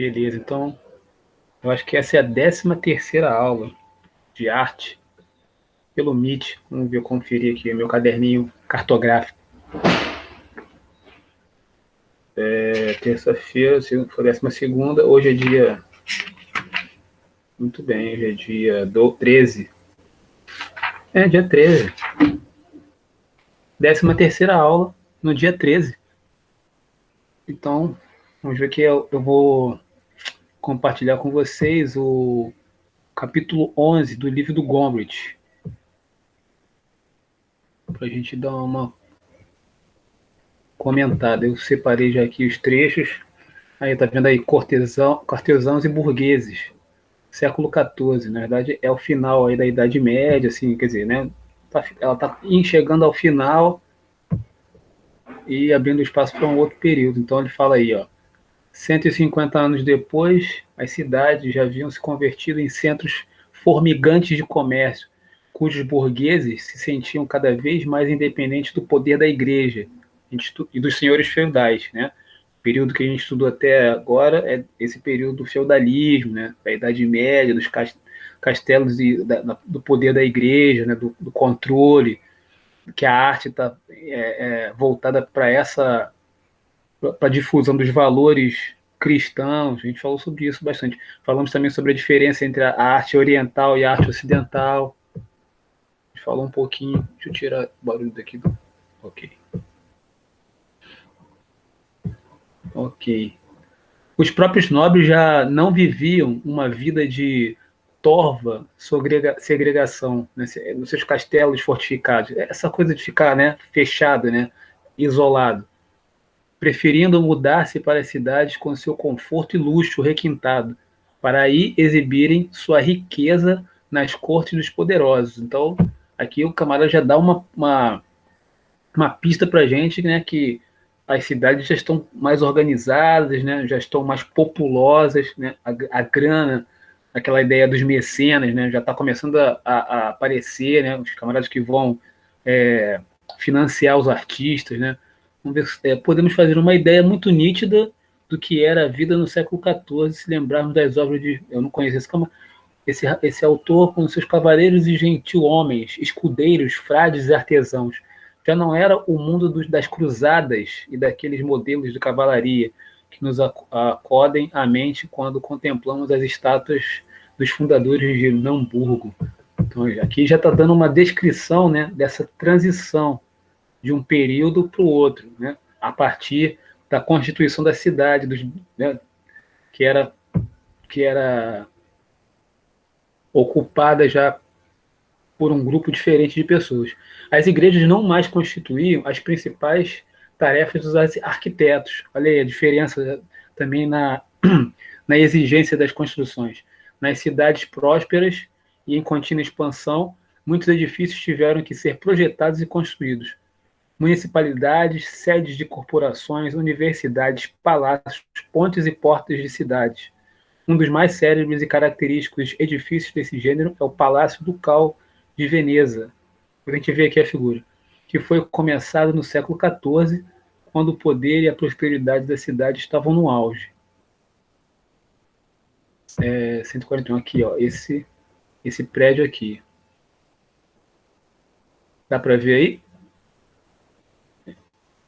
Beleza, então eu acho que essa é a 13ª aula de arte pelo Meet. Vamos ver, eu conferir aqui meu caderninho cartográfico. Terça-feira, foi 12ª, hoje é dia... Muito bem, hoje é dia 13. Dia 13. 13ª aula no dia 13. Então, vamos ver que eu vou compartilhar com vocês o capítulo 11 do livro do Gombrich, para a gente dar uma comentada. Eu separei já aqui os trechos. Aí, tá vendo aí, cortesãos e burgueses, século XIV. Na verdade, é o final aí da Idade Média, assim, quer dizer, né? Ela está chegando ao final e abrindo espaço para um outro período. Então, ele fala aí, ó, 150 anos depois, as cidades já haviam se convertido em centros formigantes de comércio, cujos burgueses se sentiam cada vez mais independentes do poder da igreja e dos senhores feudais, né? O período que a gente estudou até agora é esse período do feudalismo, né? Da Idade Média, dos castelos do poder da igreja, né? do controle, que a arte está voltada para a difusão dos valores cristãos. A gente falou sobre isso bastante. Falamos também sobre a diferença entre a arte oriental e a arte ocidental. A gente falou um pouquinho. Deixa eu tirar o barulho daqui. Ok. Ok. Os próprios nobres já não viviam uma vida de torva segregação, né, nos seus castelos fortificados. Essa coisa de ficar, né, fechado, né, isolado, preferindo mudar-se para as cidades com seu conforto e luxo requintado, para aí exibirem sua riqueza nas cortes dos poderosos. Então, aqui o camarada já dá uma pista para a gente, né, que as cidades já estão mais organizadas, né, já estão mais populosas, né, a grana, aquela ideia dos mecenas, né, já está começando a aparecer, né, os camaradas que vão financiar os artistas, né. Vamos ver, podemos fazer uma ideia muito nítida do que era a vida no século XIV, se lembrarmos das obras de... Eu não conheço esse autor com seus cavaleiros e gentil homens, escudeiros, frades e artesãos. Já não era o mundo das cruzadas e daqueles modelos de cavalaria que nos acodem à mente quando contemplamos as estátuas dos fundadores de Namburgo. Então, aqui já está dando uma descrição, né, dessa transição de um período para o outro, né, a partir da constituição da cidade, né, que era ocupada já por um grupo diferente de pessoas. As igrejas não mais constituíam as principais tarefas dos arquitetos. Olha aí a diferença também na exigência das construções. Nas cidades prósperas e em contínua expansão, muitos edifícios tiveram que ser projetados e construídos. Municipalidades, sedes de corporações, universidades, palácios, pontes e portas de cidades. Um dos mais célebres e característicos edifícios desse gênero é o Palácio Ducal de Veneza. A gente vê aqui a figura, que foi começado no século XIV, quando o poder e a prosperidade da cidade estavam no auge. 141 aqui, ó, esse prédio aqui. Dá para ver aí?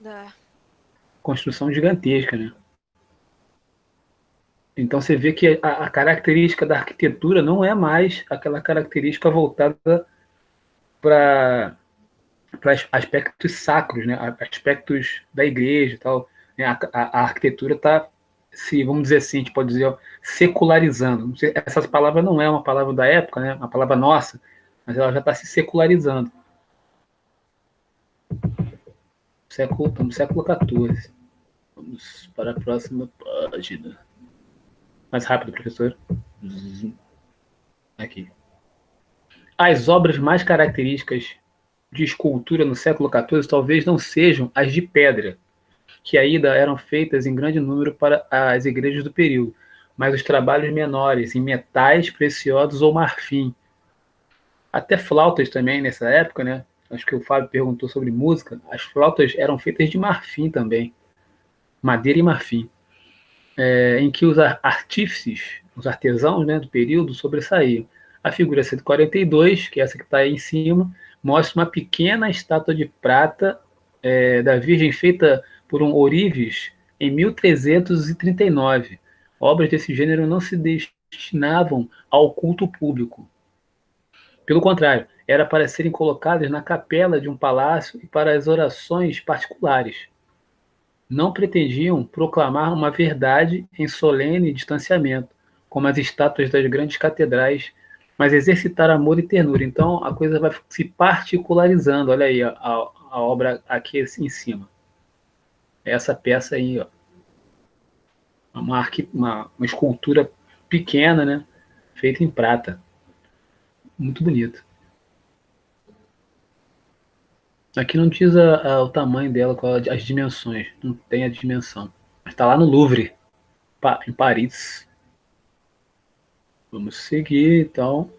Dá. Construção gigantesca, né? Então você vê que a característica da arquitetura não é mais aquela característica voltada para aspectos sacros, né? Aspectos da igreja e tal. A arquitetura está, se vamos dizer assim, a gente pode dizer, ó, secularizando. Essa palavra não é uma palavra da época, né? Uma palavra nossa, mas ela já está se secularizando. Estamos no século XIV. Vamos para a próxima página. Mais rápido, professor. Aqui. As obras mais características de escultura no século XIV talvez não sejam as de pedra, que ainda eram feitas em grande número para as igrejas do período, mas os trabalhos menores, em metais preciosos ou marfim. Até flautas também nessa época, né? Acho que o Fábio perguntou sobre música. As flautas eram feitas de marfim também, madeira e marfim. em que os artífices, os artesãos, né, do período sobressaíam. A figura 142, que é essa que está aí em cima, mostra uma pequena estátua de prata da Virgem feita por um ourives em 1339. Obras desse gênero não se destinavam ao culto público. Pelo contrário, era para serem colocadas na capela de um palácio e para as orações particulares. Não pretendiam proclamar uma verdade em solene distanciamento, como as estátuas das grandes catedrais, mas exercitar amor e ternura. Então a coisa vai se particularizando. Olha aí a obra aqui em cima. Essa peça aí, ó, uma escultura pequena, né, feita em prata. Muito bonito. Aqui não diz o tamanho dela, as dimensões. Não tem a dimensão. Mas está lá no Louvre, em Paris. Vamos seguir, então.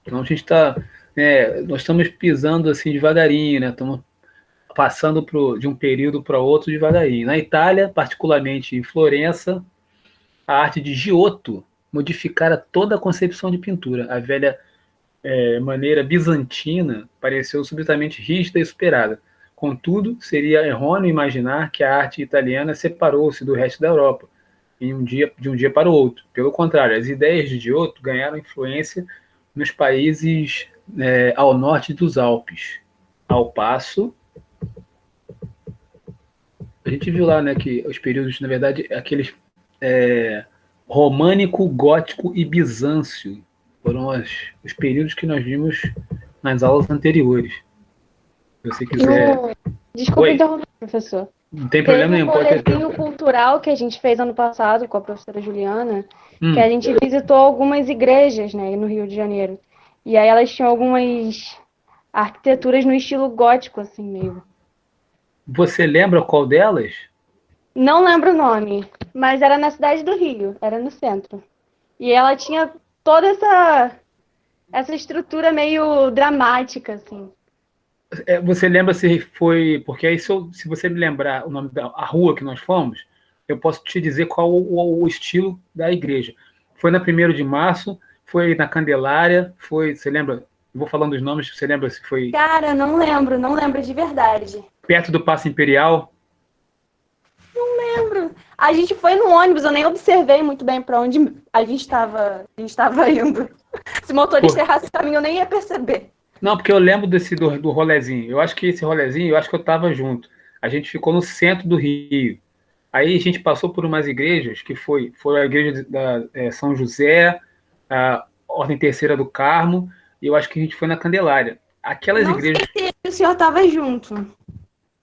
Então a gente está. Nós estamos pisando assim devagarinho, né? Estamos passando de um período para outro devagarinho. Na Itália, particularmente em Florença, a arte de Giotto modificara toda a concepção de pintura. A velha maneira bizantina pareceu subitamente rígida e superada. Contudo, seria errôneo imaginar que a arte italiana separou-se do resto da Europa de um dia para o outro. Pelo contrário, as ideias de Giotto ganharam influência nos países ao norte dos Alpes. Ao passo, a gente viu lá, né, que os períodos, na verdade, aqueles românico, gótico e bizâncio foram os períodos que nós vimos nas aulas anteriores. Se você quiser. Desculpa interromper, professor. Não tem problema Teve nenhum. um rolezinho cultural que a gente fez ano passado com a professora Juliana, que a gente visitou algumas igrejas, né, no Rio de Janeiro. E aí elas tinham algumas arquiteturas no estilo gótico, assim, meio. Você lembra qual delas? Não lembro o nome, mas era na cidade do Rio, era no centro. E ela tinha toda essa estrutura meio dramática, assim. Você lembra se foi... Porque aí, se você me lembrar o nome da rua que nós fomos, eu posso te dizer qual o estilo da igreja. Foi na 1º de março, foi na Candelária, foi... Você lembra? Eu vou falando os nomes, você lembra se foi... Cara, não lembro de verdade. Perto do Paço Imperial? Não lembro. A gente foi no ônibus, eu nem observei muito bem para onde a gente estava indo. Se o motorista errasse o caminho, eu nem ia perceber. Não, porque eu lembro do rolezinho. Eu acho que esse rolezinho, eu acho que eu estava junto. A gente ficou no centro do Rio. Aí a gente passou por umas igrejas, que foi a igreja da São José, a Ordem Terceira do Carmo, e eu acho que a gente foi na Candelária. Aquelas não igrejas... sei se o senhor estava junto.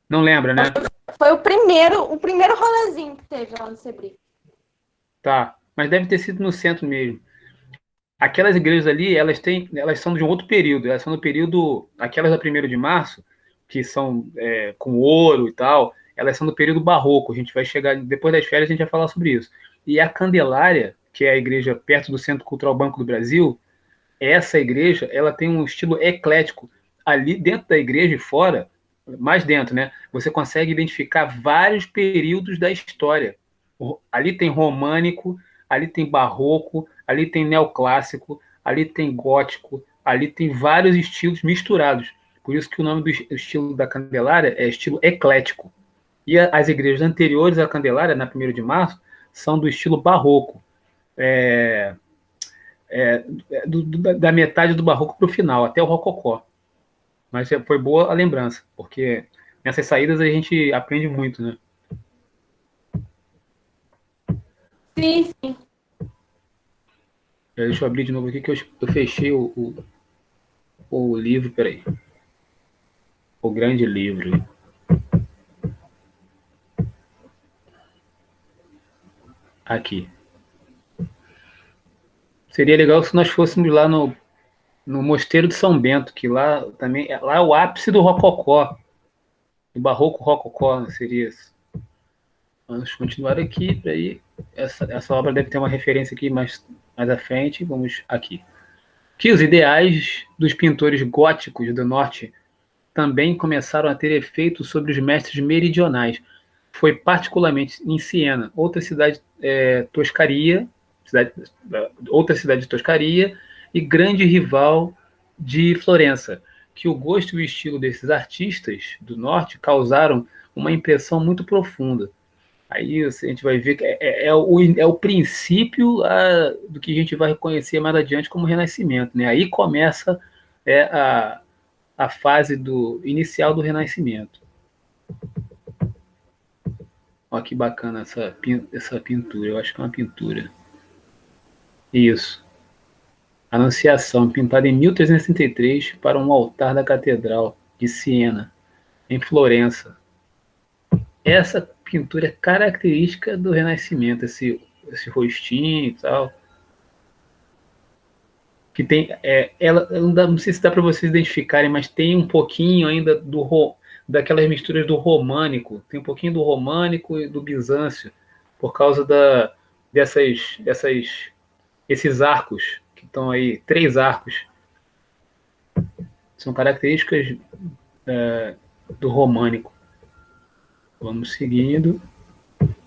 Não lembra, né? Foi o primeiro rolezinho que teve lá no Sebri. Tá, mas deve ter sido no centro mesmo. Aquelas igrejas ali, elas são de um outro período. Elas são do período... Aquelas da 1º de março, que são com ouro e tal, elas são do período barroco. A gente vai chegar... Depois das férias, a gente vai falar sobre isso. E a Candelária, que é a igreja perto do Centro Cultural Banco do Brasil, essa igreja, ela tem um estilo eclético. Ali dentro da igreja e fora, mais dentro, né? Você consegue identificar vários períodos da história. Ali tem românico, ali tem barroco, ali tem neoclássico, ali tem gótico, ali tem vários estilos misturados. Por isso que o nome do estilo da Candelária é estilo eclético. E as igrejas anteriores à Candelária, na 1º de março, são do estilo barroco. Da metade do barroco para o final, até o rococó. Mas foi boa a lembrança, porque nessas saídas a gente aprende muito, né? Sim, sim. Deixa eu abrir de novo aqui que eu fechei o livro, peraí. O grande livro. Aqui. Seria legal se nós fôssemos lá no Mosteiro de São Bento, que lá também lá é o ápice do rococó. Do barroco rococó, seria isso. Vamos continuar aqui, peraí. Essa obra deve ter uma referência aqui mais à frente. Vamos aqui. Que os ideais dos pintores góticos do norte também começaram a ter efeito sobre os mestres meridionais. foi particularmente em Siena. Outra cidade Toscaria, outra cidade de Toscaria, e grande rival de Florença, que o gosto e o estilo desses artistas do norte causaram uma impressão muito profunda. Aí a gente vai ver que é o princípio do que a gente vai reconhecer mais adiante como Renascimento. Né? Aí começa a fase inicial do Renascimento. Olha que bacana essa pintura, eu acho que é uma pintura. Isso. Anunciação, pintada em 1363 para um altar da Catedral de Siena, em Florença. Essa pintura é característica do Renascimento, esse rostinho e tal. Que tem, ela não sei se dá para vocês identificarem, mas tem um pouquinho ainda daquelas misturas do românico, tem um pouquinho do românico e do bizâncio, por causa esses arcos que estão aí, 3 arcos, são características do românico. Vamos seguindo.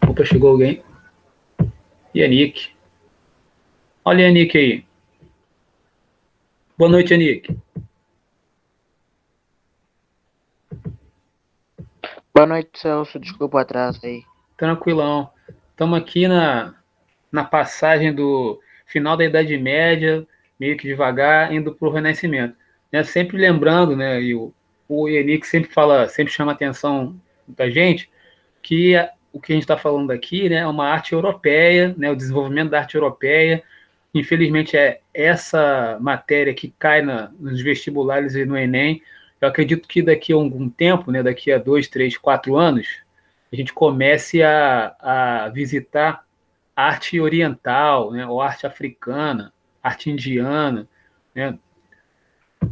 Opa, chegou alguém. Yannick. Olha a Yannick aí. Boa noite, Yannick. Boa noite, Celso. Desculpa o atraso aí. Tranquilão. Estamos aqui na passagem do final da Idade Média, meio que devagar, indo para o Renascimento. Né? Sempre lembrando, né, e o Yannick sempre chama a atenção da gente, que o que a gente está falando aqui, né, é uma arte europeia, né, o desenvolvimento da arte europeia. Infelizmente, é essa matéria que cai nos vestibulares e no Enem. Eu acredito que daqui a algum tempo, né, daqui a 2, 3, 4 anos, a gente comece a visitar arte oriental, né, ou arte africana, arte indiana. Né?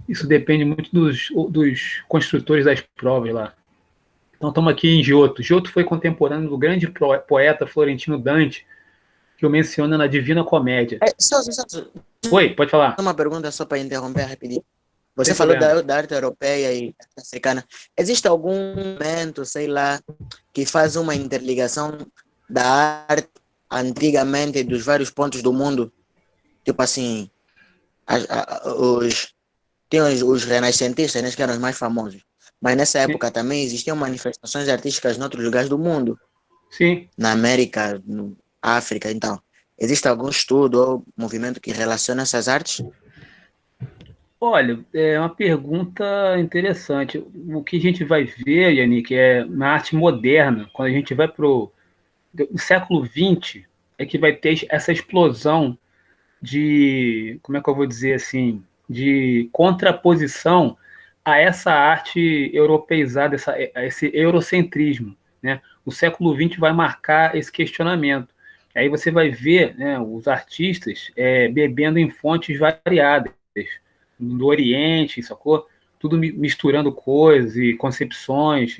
Isso depende muito dos construtores das provas lá. Então, estamos aqui em Giotto. Giotto foi contemporâneo do grande poeta florentino Dante, que eu menciono na Divina Comédia. Celso, Oi, pode falar. uma pergunta só para interromper rapidinho. Você falou da arte europeia e africana. Existe algum momento, sei lá, que faz uma interligação da arte antigamente dos vários pontos do mundo? Tipo assim, tinham os renascentistas, né, que eram os mais famosos. Mas nessa época também existiam manifestações artísticas em outros lugares do mundo. Sim. Na América, na África, então. Existe algum estudo ou movimento que relaciona essas artes? Olha, é uma pergunta interessante. O que a gente vai ver, Yannick, é na arte moderna, quando a gente vai para o século XX, é que vai ter essa explosão de, como é que eu vou dizer assim, de contraposição a essa arte europeizada, a esse eurocentrismo. Né? O século XX vai marcar esse questionamento. Aí você vai ver, né, os artistas bebendo em fontes variadas, do Oriente, sacou? Tudo misturando coisas e concepções,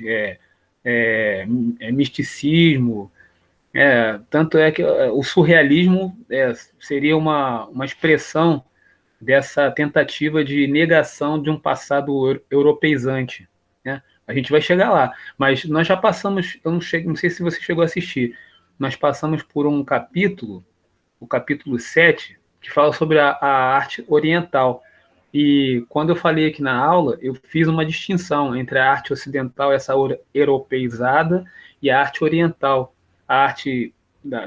misticismo. Tanto é que o surrealismo seria uma expressão dessa tentativa de negação de um passado europeizante. Né? A gente vai chegar lá, mas nós já passamos, eu não sei se você chegou a assistir, nós passamos por um capítulo, o capítulo 7, que fala sobre a arte oriental. E quando eu falei aqui na aula, eu fiz uma distinção entre a arte ocidental, essa europeizada, e a arte oriental. A arte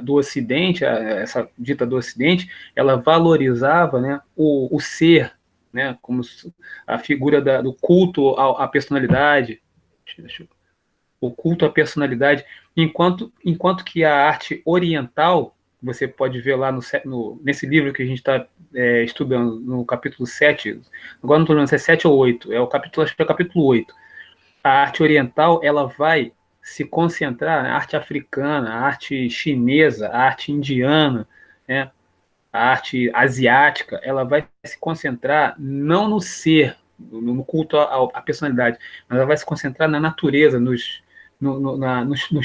do Ocidente, essa dita do Ocidente, ela valorizava, né, o ser, né, como a figura do culto à personalidade, o culto à personalidade, enquanto que a arte oriental, você pode ver lá nesse livro que a gente está estudando, no capítulo 7, agora não estou lembrando se é 7 ou 8, acho que é o capítulo 8. A arte oriental, ela vai se concentrar na arte africana, a arte chinesa, a arte indiana, né, a arte asiática, ela vai se concentrar não no ser, no culto à personalidade, mas ela vai se concentrar na natureza, nos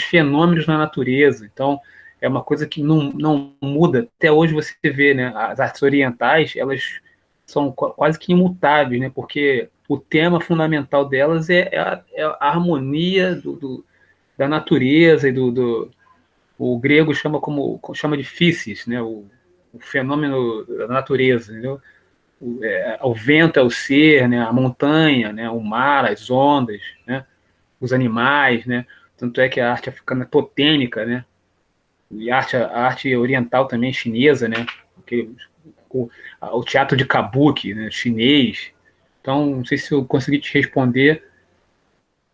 fenômenos na natureza. Então, é uma coisa que não muda. Até hoje você vê, né, as artes orientais, elas são quase que imutáveis, né, porque o tema fundamental delas é a harmonia da natureza e o grego chama de physis, né? O fenômeno da natureza, entendeu? O vento é o ser, né? A montanha, né? O mar, as ondas, né? Os animais, né? Tanto é que a arte africana é totêmica, né? E a arte oriental também chinesa, né? O teatro de kabuki, né? Chinês. Então, não sei se eu consegui te responder,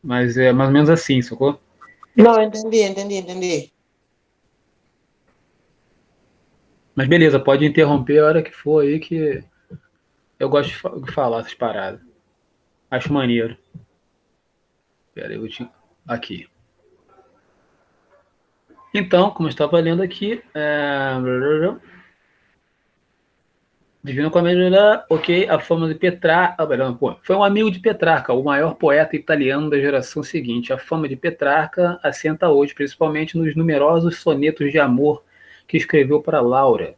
mas é mais ou menos assim, sacou? Não, entendi. Mas beleza, pode interromper a hora que for aí, que eu gosto de falar essas paradas. Acho maneiro. Pera aí, aqui. Então, como eu estava lendo aqui, Divina Comédia, ok, a fama de Petrarca, foi um amigo de Petrarca, o maior poeta italiano da geração seguinte. A fama de Petrarca assenta hoje, principalmente nos numerosos sonetos de amor que escreveu para Laura.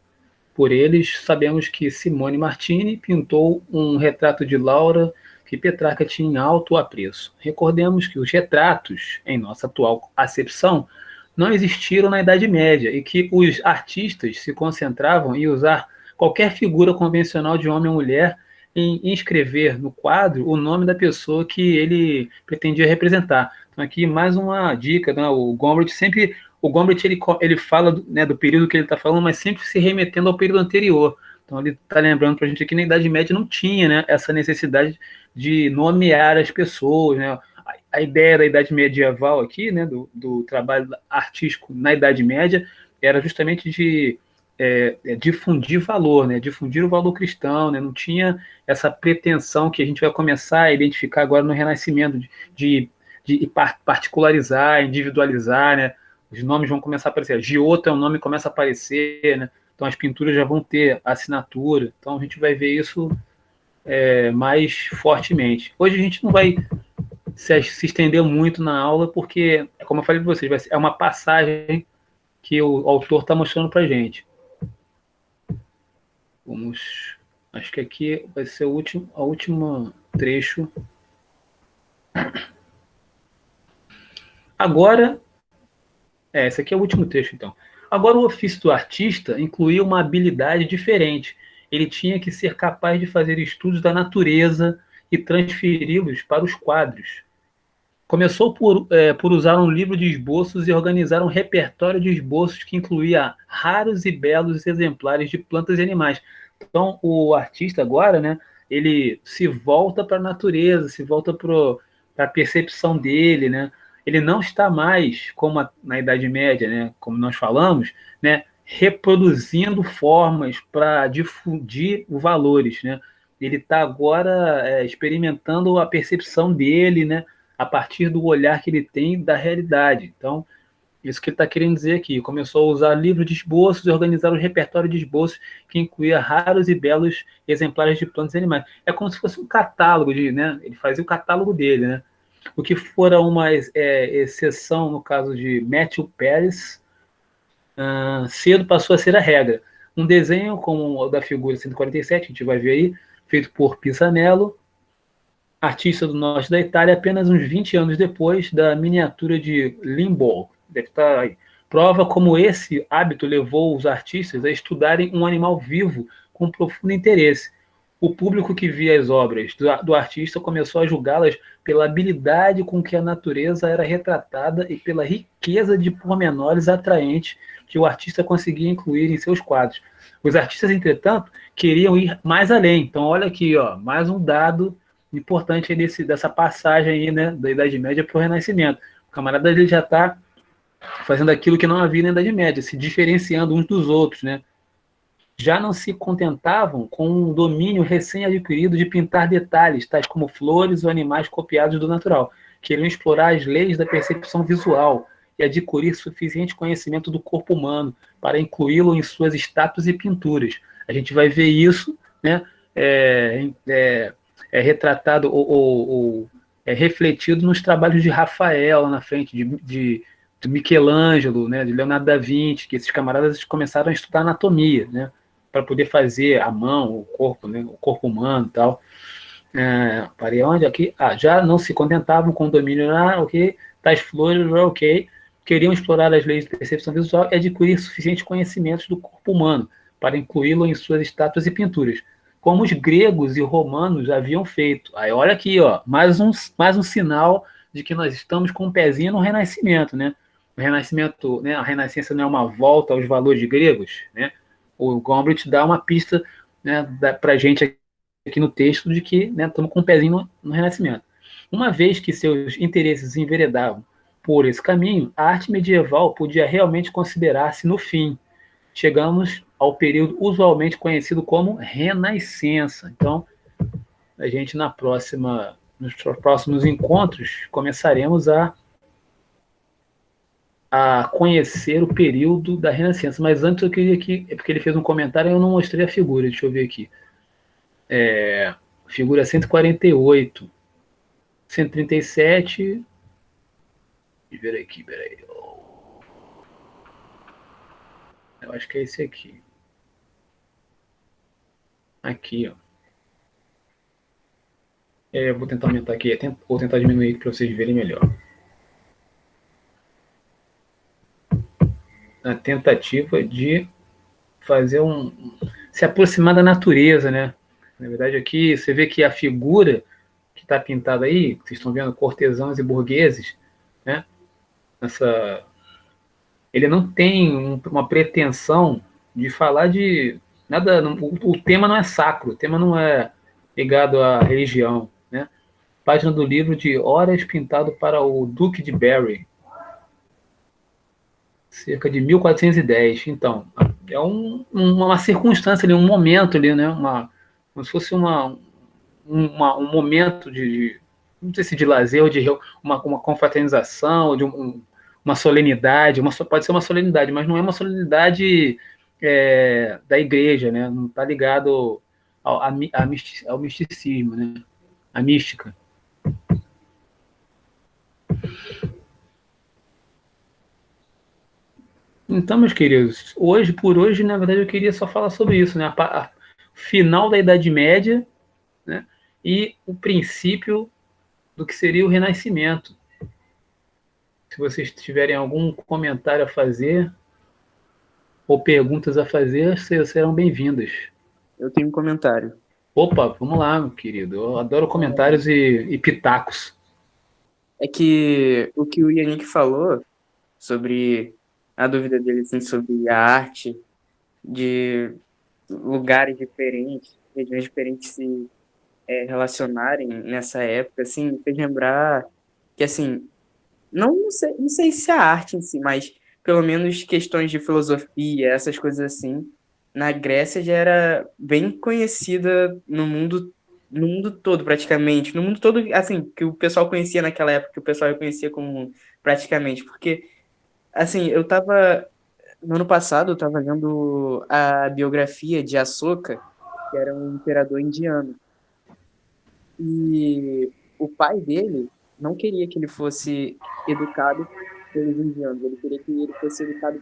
Por eles, sabemos que Simone Martini pintou um retrato de Laura que Petrarca tinha em alto apreço. Recordemos que os retratos, em nossa atual acepção, não existiram na Idade Média e que os artistas se concentravam em usar qualquer figura convencional de homem ou mulher em escrever no quadro o nome da pessoa que ele pretendia representar. Então, aqui mais uma dica, né? O Gombrich ele fala né, do período que ele está falando, mas sempre se remetendo ao período anterior. Então ele está lembrando para a gente que na Idade Média não tinha, né, essa necessidade de nomear as pessoas, né? A ideia da Idade Medieval aqui, né, do trabalho artístico na Idade Média, era justamente de difundir valor, né, difundir o valor cristão, né, não tinha essa pretensão que a gente vai começar a identificar agora no Renascimento, de particularizar, individualizar, né, os nomes vão começar a aparecer, Giotto é um nome que começa a aparecer, né, então as pinturas já vão ter assinatura, então a gente vai ver isso mais fortemente. Hoje a gente não vai se estender muito na aula, porque, como eu falei para vocês, é uma passagem que o autor está mostrando para a gente. Acho que aqui vai ser o último trecho. Agora, esse aqui é o último trecho, então. Agora, o ofício do artista incluía uma habilidade diferente. Ele tinha que ser capaz de fazer estudos da natureza e transferi-los para os quadros. Começou por usar um livro de esboços e organizar um repertório de esboços que incluía raros e belos exemplares de plantas e animais. Então, o artista agora, né, ele se volta para a natureza, se volta para a percepção dele, né? Ele não está mais, como na Idade Média, né, como nós falamos, né, reproduzindo formas para difundir os valores, né? Ele está agora experimentando a percepção dele, né, a partir do olhar que ele tem da realidade. Então, isso que ele está querendo dizer aqui. Começou a usar livro de esboços e organizar um repertório de esboços que incluía raros e belos exemplares de plantas e animais. É como se fosse um catálogo, né? Ele fazia o catálogo dele, né? O que fora uma exceção no caso de Matthew Paris, cedo passou a ser a regra. Um desenho como o da figura 147, a gente vai ver aí, feito por Pisanello, artista do norte da Itália, apenas uns 20 anos depois da miniatura de Limbourg. Deve estar aí. Prova como esse hábito levou os artistas a estudarem um animal vivo com profundo interesse. O público que via as obras do artista começou a julgá-las pela habilidade com que a natureza era retratada e pela riqueza de pormenores atraentes que o artista conseguia incluir em seus quadros. Os artistas, entretanto, queriam ir mais além. Então, olha aqui, ó, mais um dado importante dessa passagem aí, né, da Idade Média para o Renascimento. O camarada ele já está fazendo aquilo que não havia na Idade Média, se diferenciando uns dos outros, né? Já não se contentavam com um domínio recém-adquirido de pintar detalhes, tais como flores ou animais copiados do natural. Queriam explorar as leis da percepção visual e adquirir suficiente conhecimento do corpo humano para incluí-lo em suas estátuas e pinturas. A gente vai ver isso, né? Retratado ou refletido nos trabalhos de Rafael na frente, de Michelangelo, né, de Leonardo da Vinci, que esses camaradas começaram a estudar anatomia, né, para poder fazer a mão, o corpo, né, o corpo humano e tal. Parei onde aqui? Já não se contentavam com o domínio, ok? Tais flores, ok, queriam explorar as leis de percepção visual e adquirir suficientes conhecimentos do corpo humano para incluí-lo em suas estátuas e pinturas, como os gregos e romanos haviam feito. Aí olha aqui, ó, mais um sinal de que nós estamos com um pezinho no Renascimento, né? O Renascimento, né? A Renascença não é uma volta aos valores gregos, né? O Gombrich dá uma pista, né, para a gente aqui no texto de que, né, estamos com um pezinho no Renascimento. Uma vez que seus interesses enveredavam por esse caminho, a arte medieval podia realmente considerar-se no fim. Chegamos ao período usualmente conhecido como Renascença. Então, a gente nos próximos encontros começaremos a conhecer o período da Renascença. Mas antes eu queria que, porque ele fez um comentário e eu não mostrei a figura, deixa eu ver aqui. Figura 148, 137. Deixa eu ver aqui, peraí. Eu acho que é esse aqui. Aqui, ó. Vou tentar aumentar aqui, vou tentar diminuir para vocês verem melhor. A tentativa de fazer se aproximar da natureza, né? Na verdade, aqui você vê que a figura que está pintada aí, vocês estão vendo cortesãos e burgueses, né? Ele não tem uma pretensão de falar de nada. O tema não é sacro, o tema não é ligado à religião, né? Página do livro de Horas pintado para o Duque de Berry, cerca de 1410. Então, é uma circunstância ali, um momento ali, né? Como se fosse um momento não sei se de lazer ou de uma confraternização, ou de uma solenidade, pode ser uma solenidade, mas não é uma solenidade da igreja, né? Não está ligado ao misticismo, né? A mística. Então, meus queridos, por hoje, na verdade, eu queria só falar sobre isso, né? A final da Idade Média, né? E o princípio do que seria o Renascimento. Se vocês tiverem algum comentário a fazer ou perguntas a fazer, serão bem-vindas. Eu tenho um comentário. Opa, vamos lá, meu querido. Eu adoro comentários e pitacos. É que o Yannick falou sobre a dúvida dele assim, sobre a arte de lugares diferentes, regiões diferentes se relacionarem nessa época, assim, fez lembrar que, assim, não sei se a arte em si, mas pelo menos questões de filosofia, essas coisas assim, na Grécia já era bem conhecida no mundo todo, praticamente. No mundo todo, assim, que o pessoal conhecia naquela época, que o pessoal reconhecia como praticamente. Porque, assim, no ano passado, eu estava lendo a biografia de Ashoka, que era um imperador indiano. E o pai dele não queria que ele fosse educado pelos indianos, ele queria que ele fosse educado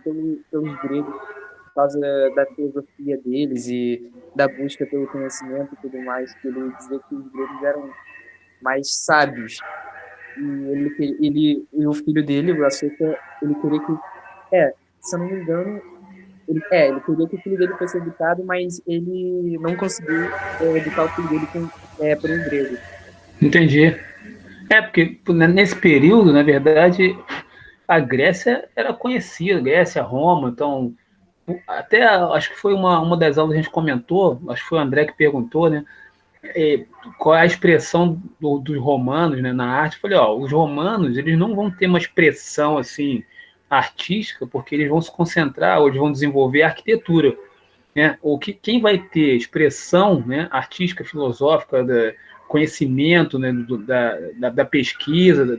pelos gregos, por causa da filosofia deles e da busca pelo conhecimento e tudo mais, que ele dizia que os gregos eram mais sábios. E o filho dele, o Ashoka, ele queria que, se eu não me engano, ele queria que o filho dele fosse educado, mas ele não conseguiu educar o filho dele por um grego. Entendi. Porque nesse período, na verdade, a Grécia era conhecida, Grécia, Roma, então, até acho que foi uma das aulas que a gente comentou, acho que foi o André que perguntou, né? Qual é a expressão dos romanos, né, na arte? Eu falei, os romanos, eles não vão ter uma expressão assim artística, porque eles vão se concentrar, ou eles vão desenvolver a arquitetura, né? Quem vai ter expressão, né, artística, filosófica, conhecimento, né, da pesquisa,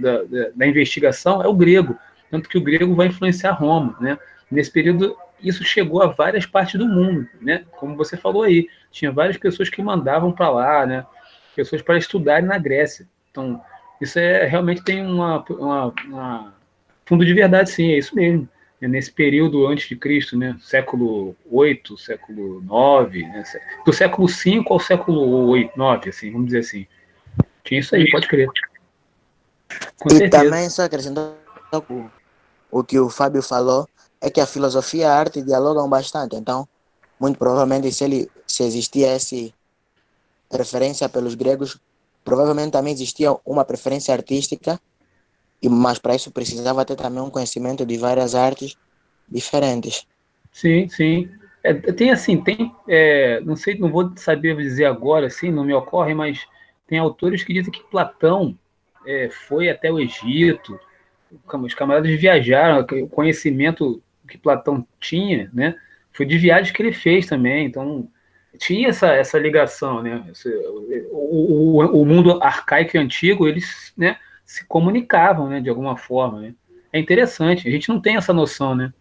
da investigação, é o grego. Tanto que o grego vai influenciar Roma, né? Nesse período, isso chegou a várias partes do mundo, né? Como você falou aí, tinha várias pessoas que mandavam para lá, né? Pessoas para estudarem na Grécia. Então, isso realmente tem uma fundo de verdade, sim, é isso mesmo. Nesse período antes de Cristo, né? Século 8, século 9, né? Do século 5 ao século 8, 9, assim, vamos dizer assim. Tinha isso aí, pode crer. Com E certeza. também, só acrescentando o que o Fábio falou, é que a filosofia e a arte dialogam bastante. Então, muito provavelmente, se existia essa preferência pelos gregos, provavelmente também existia uma preferência artística, mas para isso precisava ter também um conhecimento de várias artes diferentes. Sim, sim. Tem assim, não sei, não vou saber dizer agora, assim, não me ocorre, mas tem autores que dizem que Platão foi até o Egito, os camaradas viajaram, o conhecimento que Platão tinha, né, foi de viagens que ele fez também, então tinha essa ligação, né, o mundo arcaico e antigo, eles, né, se comunicavam, né, de alguma forma, né. É interessante, a gente não tem essa noção, né,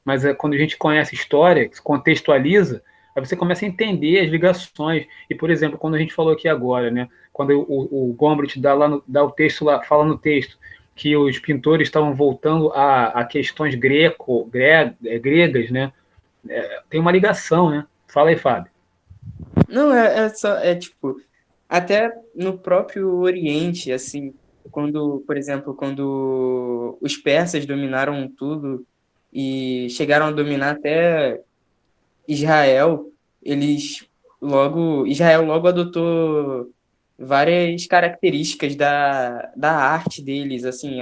mas quando a gente conhece história, contextualiza, aí você começa a entender as ligações. E, por exemplo, quando a gente falou aqui agora, né, quando o Gombrich dá o texto lá, fala no texto que os pintores estavam voltando a questões gregas, né? Tem uma ligação, né? Fala aí, Fábio. Não, tipo, até no próprio Oriente, assim, quando, por exemplo, quando os persas dominaram tudo e chegaram a dominar até Israel, Israel logo adotou várias características da arte deles, assim,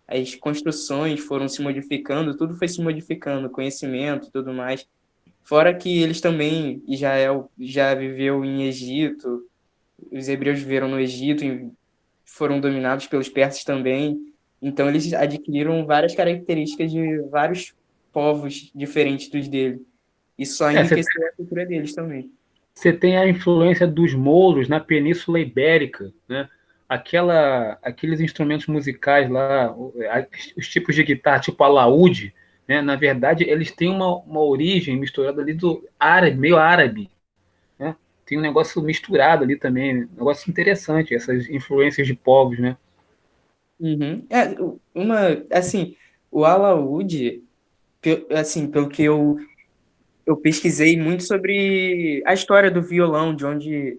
as construções foram se modificando, tudo foi se modificando, conhecimento, tudo mais. Fora que eles também, Israel já viveu em Egito, os hebreus viveram no Egito e foram dominados pelos persas também. Então eles adquiriram várias características de vários povos diferentes dos dele. Isso só Você enriqueceu a cultura deles também. tem a influência dos mouros na Península Ibérica, né? Aqueles instrumentos musicais lá, os tipos de guitarra, tipo alaúde, né? Na verdade, eles têm uma origem misturada ali do árabe, meio árabe, né? Tem um negócio misturado ali também, um negócio interessante, essas influências de povos, né? Uhum. Assim, o alaúde, assim, pelo que eu pesquisei muito sobre a história do violão,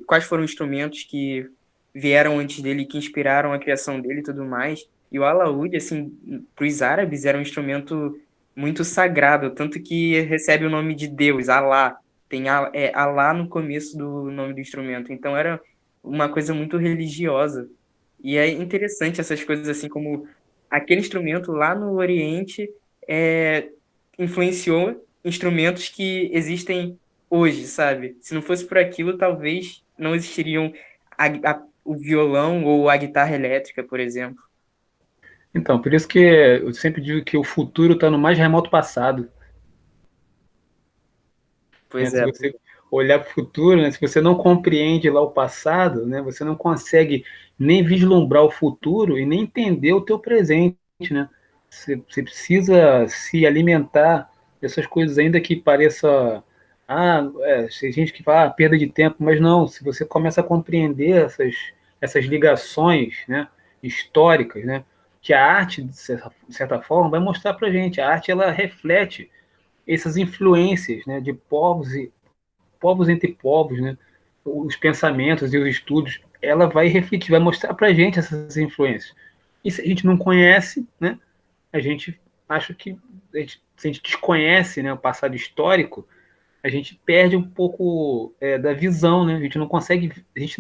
quais foram os instrumentos que vieram antes dele, que inspiraram a criação dele e tudo mais. E o alaúde, assim, para os árabes era um instrumento muito sagrado, tanto que recebe o nome de Deus, Alá. Tem Alá no começo do nome do instrumento. Então era uma coisa muito religiosa. E é interessante essas coisas, assim, como aquele instrumento lá no Oriente é, influenciou instrumentos que existem hoje, sabe? Se não fosse por aquilo, talvez não existiriam o violão ou a guitarra elétrica, por exemplo. Então, por isso que eu sempre digo que o futuro está no mais remoto passado, né? Pois Se é. você olhar para o futuro, né? Se você não compreende lá o passado, né? Você não consegue nem vislumbrar o futuro e nem entender o teu presente, né? Você precisa se alimentar dessas coisas, ainda que pareça tem gente que fala perda de tempo, mas não, se você começa a compreender essas ligações, né, históricas, né, que a arte, de certa forma, vai mostrar para a gente. A arte, ela reflete essas influências, né, de povos entre povos, né, os pensamentos e os estudos, ela vai refletir, vai mostrar para a gente essas influências. E se a gente não conhece, né, a gente acha que se a gente desconhece, né, o passado histórico, a gente perde um pouco da visão, né? A gente não consegue, a gente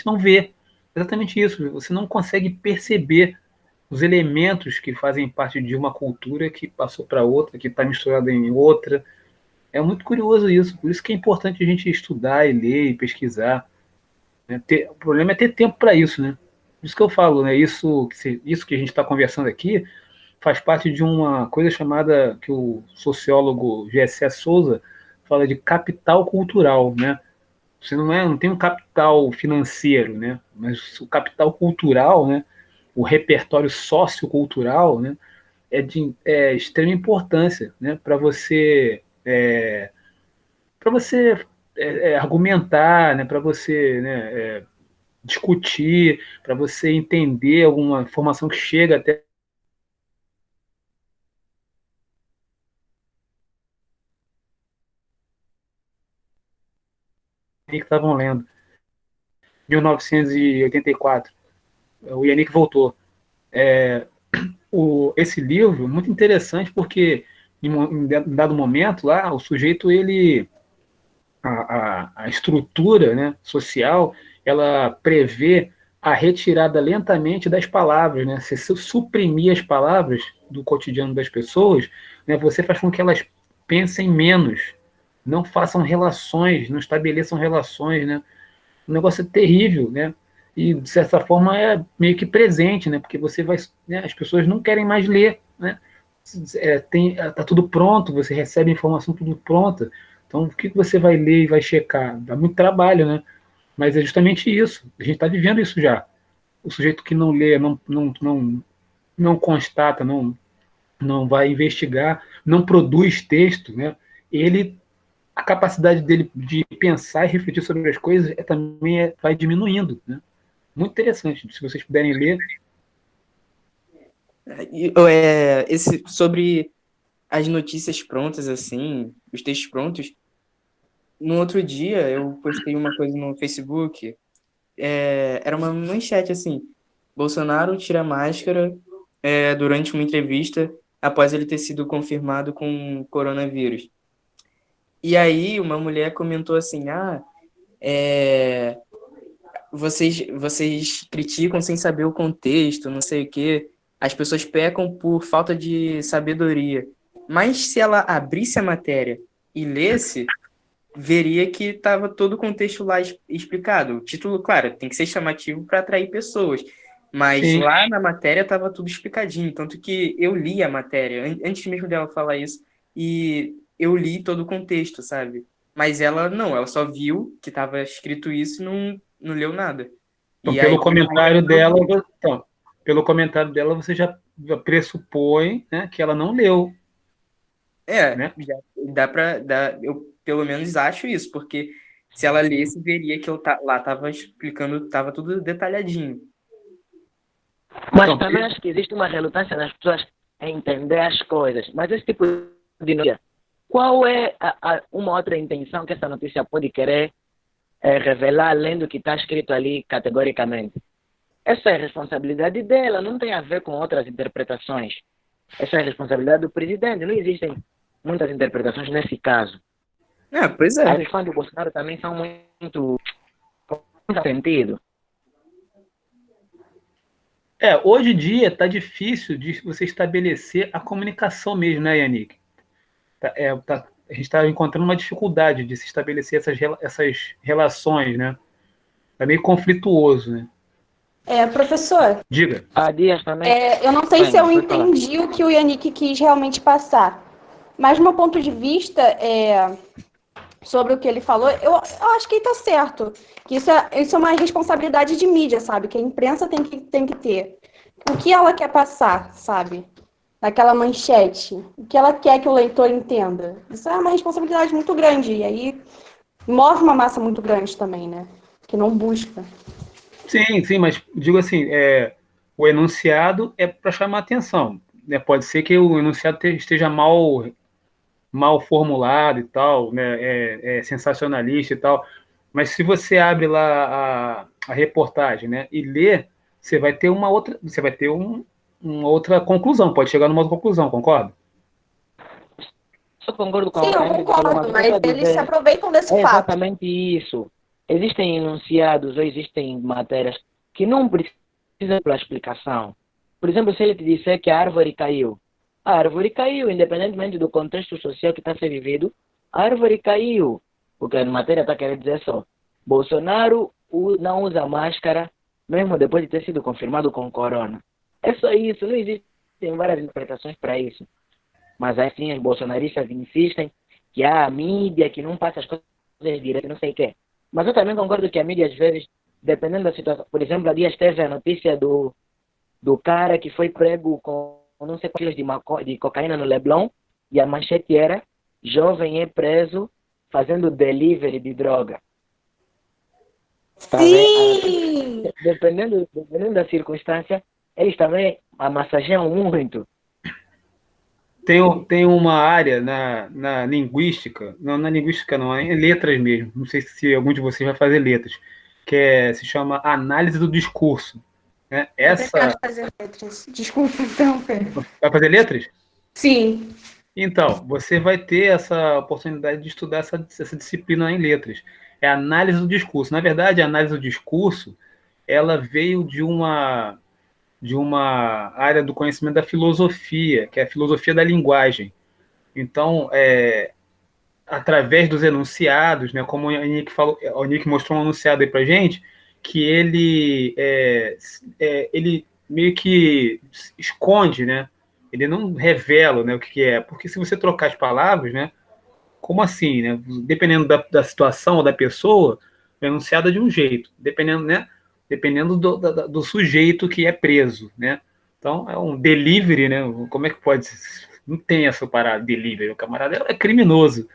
não vê exatamente isso. Você não consegue perceber os elementos que fazem parte de uma cultura que passou para outra, que está misturada em outra. É muito curioso isso. Por isso que é importante a gente estudar e ler e pesquisar. Né? O problema é ter tempo para isso, né? Por isso que eu falo, né? Isso que a gente está conversando aqui faz parte de uma coisa chamada, que o sociólogo G.S. Souza fala de capital cultural, né? Você não tem um capital financeiro, né? Mas o capital cultural, né? O repertório sociocultural, né? É extrema importância, né? Para você argumentar, né? Para você, né? Discutir, para você entender alguma informação que chega até que estavam lendo. 1984. O Yannick voltou. esse livro, muito interessante, porque em dado momento lá, o sujeito, ele, a estrutura, né, social, ela prevê a retirada lentamente das palavras, né? Se suprimir as palavras do cotidiano das pessoas, né, você faz com que elas pensem menos, não façam relações, não estabeleçam relações, né? O negócio é terrível, né? E, de certa forma, é meio que presente, né? Porque você vai, né, as pessoas não querem mais ler, né? Tá tudo pronto, você recebe informação tudo pronta. Então, o que você vai ler e vai checar? Dá muito trabalho, né? Mas é justamente isso. A gente está vivendo isso já. O sujeito que não lê, não constata, não vai investigar, não produz texto, né? Ele, a capacidade dele de pensar e refletir sobre as coisas também vai diminuindo, né? Muito interessante. Se vocês puderem ler. Sobre as notícias prontas, assim, os textos prontos, no outro dia eu postei uma coisa no Facebook, era uma manchete assim: Bolsonaro tira máscara durante uma entrevista após ele ter sido confirmado com coronavírus. E aí uma mulher comentou assim: vocês criticam sem saber o contexto, não sei o quê. As pessoas pecam por falta de sabedoria. Mas se ela abrisse a matéria e lesse, veria que estava todo o contexto lá explicado. O título, claro, tem que ser chamativo para atrair pessoas. Mas Sim. Lá na matéria estava tudo explicadinho. Tanto que eu li a matéria, antes mesmo dela falar isso, e eu li todo o contexto, sabe? Mas ela não, ela só viu que estava escrito isso e não leu nada. Então, E aí, pelo comentário dela, você já pressupõe, né, que ela não leu. Né? já dá para eu pelo menos acho isso, porque se ela lesse, veria que eu lá estava explicando, estava tudo detalhadinho. Mas então, também acho que existe uma relutância nas pessoas em entender as coisas. Mas esse tipo de notícia, qual é uma outra intenção que essa notícia pode querer revelar, além do que está escrito ali categoricamente? Essa é a responsabilidade dela, não tem a ver com outras interpretações. Essa é a responsabilidade do presidente. Não existem muitas interpretações nesse caso. Pois é. As fãs do Bolsonaro também são muito sentido. Hoje em dia está difícil de você estabelecer a comunicação mesmo, né, Yannick? A gente está encontrando uma dificuldade de se estabelecer essas relações, né? É meio conflituoso, né? Professor. Diga. Dias também. Eu não sei se eu entendi o que o Yannick quis realmente passar, mas do meu ponto de vista, sobre o que ele falou, eu acho que ele está certo. Que isso é uma responsabilidade de mídia, sabe? Que a imprensa tem que ter. O que ela quer passar, sabe? Naquela manchete. O que ela quer que o leitor entenda. Isso é uma responsabilidade muito grande. E aí move uma massa muito grande também, né? Que não busca. Sim, mas digo assim, o enunciado é para chamar atenção. Né? Pode ser que o enunciado esteja mal formulado e tal, né? É sensacionalista e tal. Mas se você abre lá a reportagem, né, e lê, você vai ter uma outra conclusão, pode chegar numa outra conclusão, concorda? Eu concordo com Sim, eu concordo, mas eles se aproveitam desse fato. Exatamente isso. Existem enunciados ou existem matérias que não precisam de explicação. Por exemplo, se ele te disser que a árvore caiu, independentemente do contexto social que está sendo vivido, a árvore caiu. Porque a matéria está querendo dizer só: Bolsonaro não usa máscara, mesmo depois de ter sido confirmado com corona. É só isso, não existem várias interpretações para isso. Mas assim, os bolsonaristas insistem que a mídia que não passa as coisas direito, não sei o quê. Mas eu também concordo que a mídia, às vezes, dependendo da situação, por exemplo, há dias teve a notícia do cara que foi prego com não sei quantos quilos de cocaína no Leblon, e a manchete era: jovem é preso fazendo delivery de droga. Sim! Dependendo da circunstância, eles também amassageiam muito. Tem uma área na linguística, não na linguística não, é em letras mesmo, não sei se algum de vocês vai fazer letras, se chama análise do discurso. né? Eu pretendo fazer letras. Desculpa, então, Vai fazer letras? Sim. Então, você vai ter essa oportunidade de estudar essa disciplina em letras. É a análise do discurso. Na verdade, a análise do discurso, ela veio de uma área do conhecimento da filosofia, que é a filosofia da linguagem. Então, através dos enunciados, né, como o Nick falou, o Nick mostrou um enunciado aí para gente, que ele meio que esconde, né? Ele não revela, né, o que é, porque se você trocar as palavras, né, como assim, né? Dependendo da situação ou da pessoa, o enunciado é de um jeito, dependendo, né? Dependendo do sujeito que é preso, né? Então é um delivery, né? Como é que pode? Não tem essa parada delivery, o camarada é criminoso,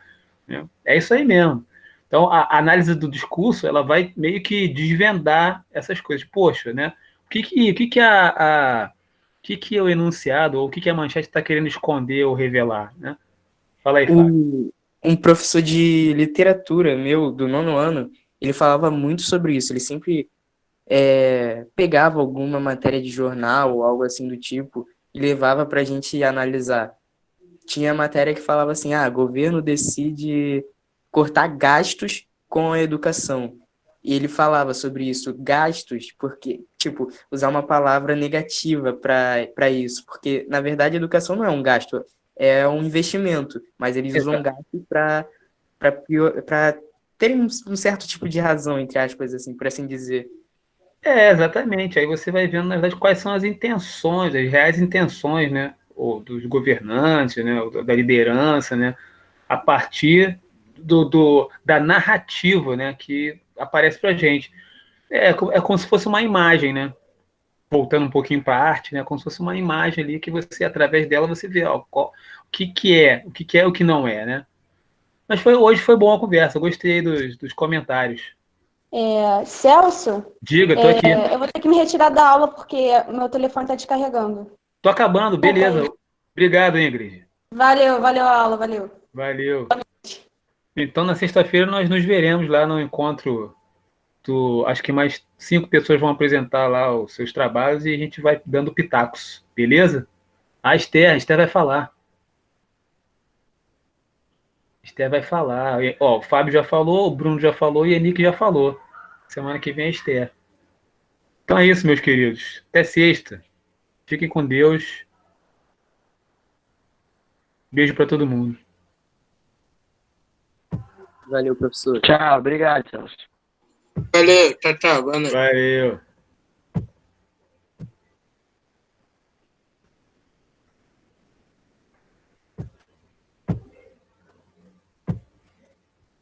né? É isso aí mesmo. Então a análise do discurso ela vai meio que desvendar essas coisas. Poxa, né? O que o enunciado ou o que a manchete está querendo esconder ou revelar, né? Fala aí, Fábio. Um professor de literatura meu, do 9º ano, ele falava muito sobre isso. Ele sempre pegava alguma matéria de jornal ou algo assim do tipo e levava para a gente analisar. Tinha matéria que falava assim, governo decide cortar gastos com a educação. E ele falava sobre isso, gastos, porque, tipo, usar uma palavra negativa para isso, porque, na verdade, a educação não é um gasto, é um investimento, mas eles usam gastos para terem um certo tipo de razão, entre aspas, assim, por assim dizer. Exatamente. Aí você vai vendo, na verdade, quais são as intenções, as reais intenções, né? Ou dos governantes, né? Ou da liderança, né? A partir da narrativa, né? Que aparece para a gente. É como se fosse uma imagem, né? Voltando um pouquinho para a arte, né? Como se fosse uma imagem ali que você, através dela, você vê o que é, o que é e o que não é, né? Mas hoje foi boa a conversa, gostei dos comentários. Celso, Diga, tô aqui. eu vou ter que me retirar da aula porque meu telefone está descarregando. Tô acabando, beleza. Obrigado, Ingrid. Valeu, valeu a aula, valeu. Valeu. Então, na sexta-feira, nós nos veremos lá no encontro. Acho que mais 5 pessoas vão apresentar lá os seus trabalhos e a gente vai dando pitacos, beleza? A Esther vai falar. A Esther vai falar. Ó, o Fábio já falou, o Bruno já falou e a Nick já falou. Semana que vem é a Esther. Então é isso, meus queridos. Até sexta. Fiquem com Deus. Beijo para todo mundo. Valeu, professor. Tchau, obrigado, Celso. Valeu, tchau, tchau, boa noite. Valeu.